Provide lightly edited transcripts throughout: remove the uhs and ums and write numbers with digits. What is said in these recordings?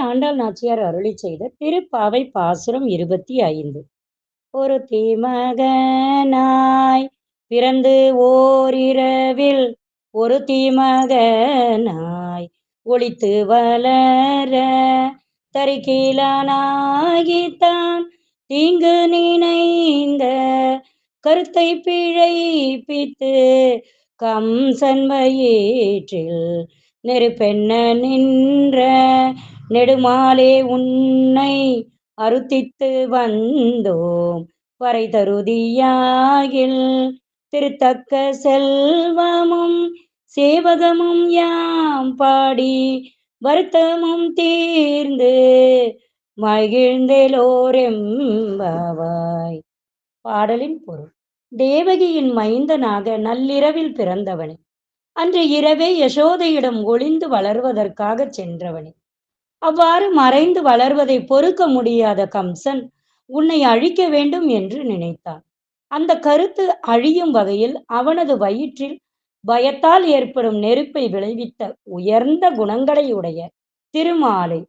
ஆண்டாள் நாச்சியார் அருளிச் செய்த திருப்பாவை பாசுரம் 25. ஒரு தீமகனாய் பிறந்து ஓரிரவில் ஒரு தீமகனாய் ஒளித்து வளர தரிக்கீழானாகித்தான் தீங்கு நினைந்த கருத்தை பிழைப்பித்து கம்சன் வயிற்றில் நெருப்பென்ன நின்ற நெடுமாலே உன்னை அருத்தித்து வந்தோம் வரை தருதியாகில் திருத்தக்க செல்வமும் சேவகமும் யாம் பாடி வருத்தமும் தீர்ந்து மகிழ்ந்தெலோரெம்பாவாய். பாடலின் பொருள். தேவகியின் மைந்தனாக நள்ளிரவில் பிறந்தவனே, அன்று இரவே யசோதையிடம் ஒளிந்து வளர்வதற்காக சென்றவனே, அவ்வாறு மறைந்து வளர்வதை பொறுக்க முடியாத கம்சன் உன்னை அழிக்க வேண்டும் என்று நினைத்தான். அந்த கருத்து அழியும் வகையில் அவனது வயிற்றில் பயத்தால் ஏற்படும் நெருப்பை விளைவித்த உயர்ந்த குணங்களை உடைய திருமாலை,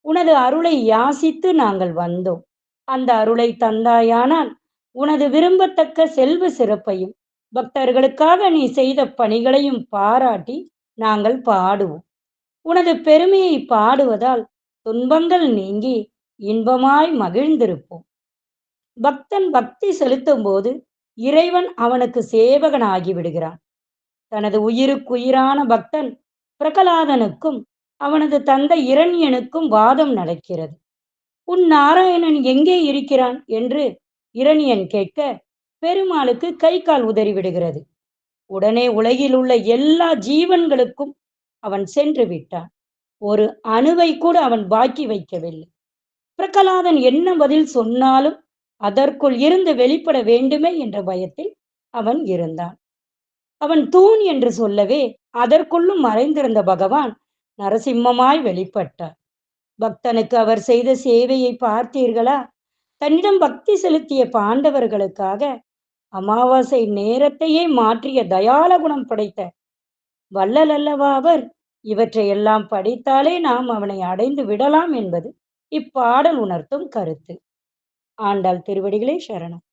உனது அருளை யாசித்து நாங்கள் வந்தோம். அந்த அருளை தந்தாயானால் உனது விரும்பத்தக்க செல்வ சிறப்பையும் பக்தர்களுக்காக நீ செய்த பணிகளையும் பாராட்டி நாங்கள் பாடுவோம். உனது பெருமையை பாடுவதால் துன்பங்கள் நீங்கி இன்பமாய் மகிழ்ந்திருப்போம். பக்தன் பக்தி செலுத்தும் போது இறைவன் அவனுக்கு சேவகனாகி விடுகிறான். தனது உயிருக்குயிரான பக்தன் பிரகலாதனுக்கும் அவனது தந்தை இரண்யனுக்கும் வாதம் நடக்கிறது. உன் நாராயணன் எங்கே இருக்கிறான் என்று இரணியன் கேட்க பெருமாளுக்கு கை கால் உதறி விடுகிறது. உடனே உலகில் உள்ள எல்லா ஜீவன்களுக்கும் அவன் சென்று விட்டான். ஒரு அணுவை கூட அவன் பாக்கி வைக்கவில்லை. பிரகலாதன் என்ன பதில் சொன்னாலும் அதற்குள் இருந்து வெளிப்பட வேண்டுமே என்ற பயத்தில் அவன் இருந்தான். அவன் தூண் என்று சொல்லவே அதற்குள்ளும் மறைந்திருந்த பகவான் நரசிம்மமாய் வெளிப்பட்டார். பக்தனுக்கு அவர் செய்த சேவையை பார்த்தீர்களா? தன்னிடம் பக்தி செலுத்திய பாண்டவர்களுக்காக அமாவாசை நேரத்தையே மாற்றிய தயால குணம் படைத்த வள்ளல் அல்லவா அவர். இவற்றையெல்லாம் படித்தாலே நாம் அவனை அடைந்து விடலாம் என்பது இப்பாடல் உணர்த்தும் கருத்து. ஆண்டாள் திருவடிகளே சரணம்.